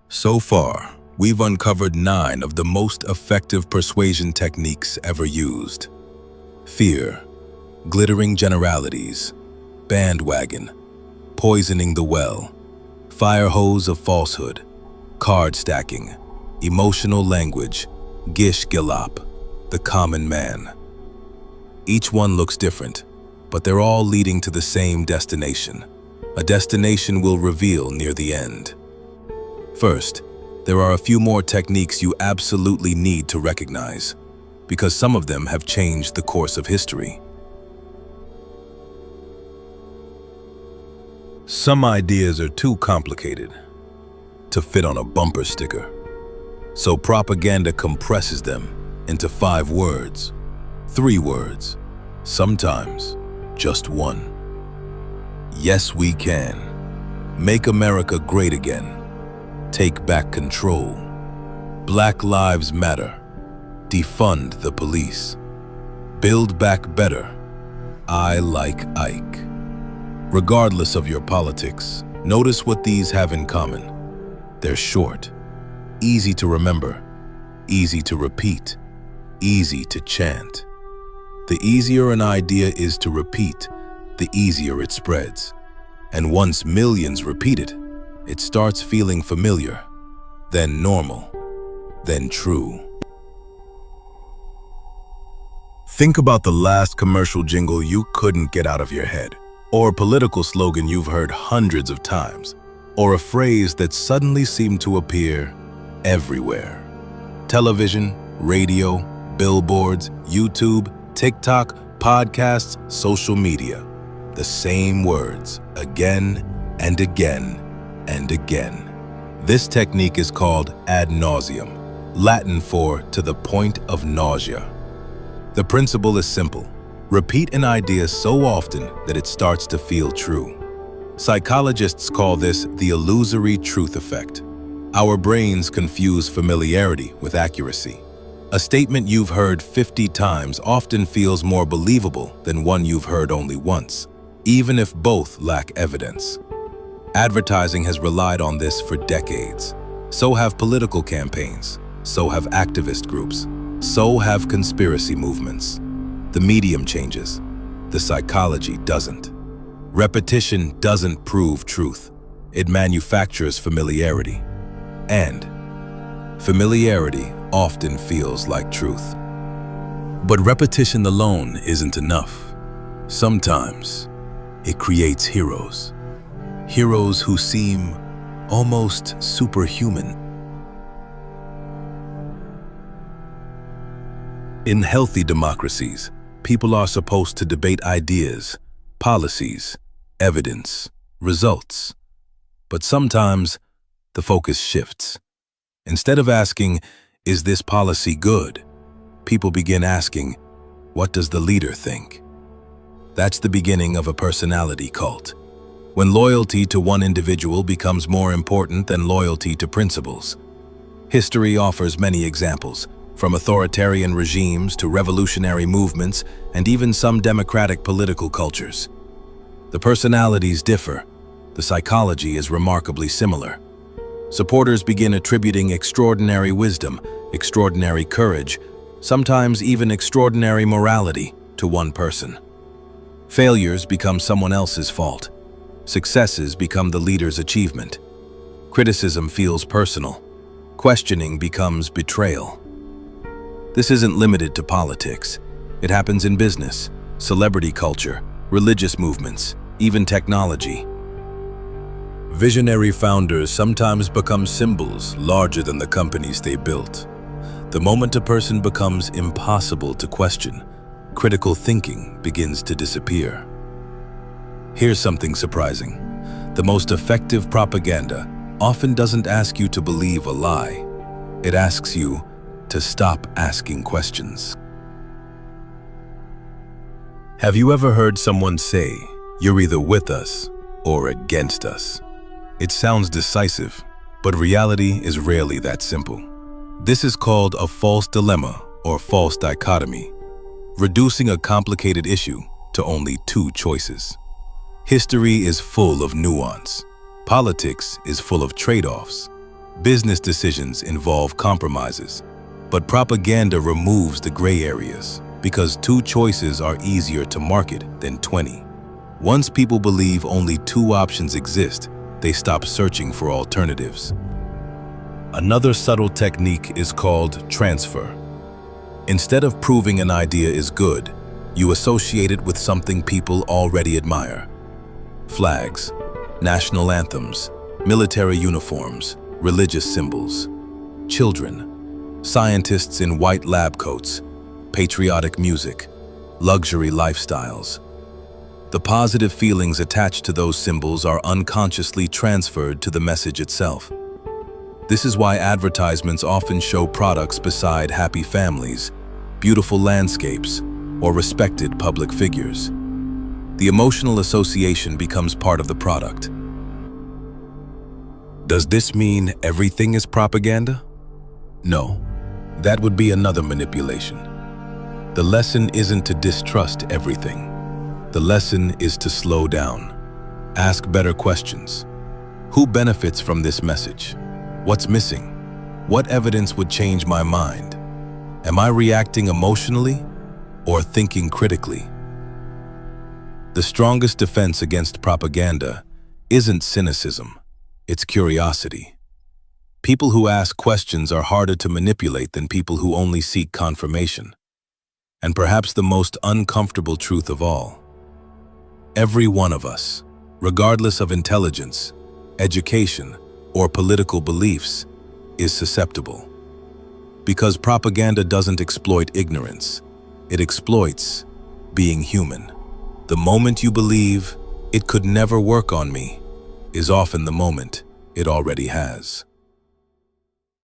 So far, we've uncovered 9 of the most effective persuasion techniques ever used. Fear, glittering generalities, bandwagon, poisoning the well, fire hose of falsehood, card stacking, emotional language, gish gallop, the common man. Each one looks different, but they're all leading to the same destination. A destination we'll reveal near the end. First, there are a few more techniques you absolutely need to recognize, because some of them have changed the course of history. Some ideas are too complicated to fit on a bumper sticker, so propaganda compresses them into 5 words, 3 words, sometimes just 1. Yes, we can. Make America great again. Take back control. Black Lives Matter. Defund the police. Build back better. I like Ike. Regardless of your politics, notice what these have in common. They're short, easy to remember, easy to repeat, easy to chant. The easier an idea is to repeat, the easier it spreads. And once millions repeat it, it starts feeling familiar, then normal, then true. Think about the last commercial jingle you couldn't get out of your head, or a political slogan you've heard hundreds of times, or a phrase that suddenly seemed to appear everywhere. Television, radio, billboards, YouTube, TikTok, podcasts, social media. The same words, again and again and again. This technique is called ad nauseam, Latin for to the point of nausea. The principle is simple. Repeat an idea so often that it starts to feel true. Psychologists call this the illusory truth effect. Our brains confuse familiarity with accuracy. A statement you've heard 50 times often feels more believable than one you've heard only once, even if both lack evidence. Advertising has relied on this for decades. So have political campaigns. So have activist groups. So have conspiracy movements. The medium changes. The psychology doesn't. Repetition doesn't prove truth. It manufactures familiarity. And familiarity often feels like truth. But repetition alone isn't enough. Sometimes it creates heroes. Heroes who seem almost superhuman. In healthy democracies, people are supposed to debate ideas, policies, evidence, results. But sometimes the focus shifts. Instead of asking, "Is this policy good?" people begin asking, "What does the leader think?" That's the beginning of a personality cult, when loyalty to one individual becomes more important than loyalty to principles. History offers many examples, from authoritarian regimes to revolutionary movements and even some democratic political cultures. The personalities differ. The psychology is remarkably similar. Supporters begin attributing extraordinary wisdom, extraordinary courage, sometimes even extraordinary morality to one person. Failures become someone else's fault. Successes become the leader's achievement. Criticism feels personal. Questioning becomes betrayal. This isn't limited to politics. It happens in business, celebrity culture, religious movements, even technology. Visionary founders sometimes become symbols larger than the companies they built. The moment a person becomes impossible to question, critical thinking begins to disappear. Here's something surprising. The most effective propaganda often doesn't ask you to believe a lie. It asks you to stop asking questions. Have you ever heard someone say, "You're either with us or against us"? It sounds decisive, but reality is rarely that simple. This is called a false dilemma or false dichotomy, reducing a complicated issue to only 2 choices. History is full of nuance. Politics is full of trade-offs. Business decisions involve compromises, but propaganda removes the gray areas because 2 choices are easier to market than 20. Once people believe only 2 options exist, they stop searching for alternatives. Another subtle technique is called transfer. Instead of proving an idea is good, you associate it with something people already admire. Flags, national anthems, military uniforms, religious symbols. Children, scientists in white lab coats, patriotic music, luxury lifestyles. The positive feelings attached to those symbols are unconsciously transferred to the message itself. This is why advertisements often show products beside happy families, beautiful landscapes, or respected public figures. The emotional association becomes part of the product. Does this mean everything is propaganda? No, that would be another manipulation. The lesson isn't to distrust everything. The lesson is to slow down. Ask better questions. Who benefits from this message? What's missing? What evidence would change my mind? Am I reacting emotionally or thinking critically? The strongest defense against propaganda isn't cynicism, it's curiosity. People who ask questions are harder to manipulate than people who only seek confirmation. And perhaps the most uncomfortable truth of all, every one of us, regardless of intelligence, education, or political beliefs, is susceptible. Because propaganda doesn't exploit ignorance, it exploits being human. The moment you believe, "It could never work on me," is often the moment it already has.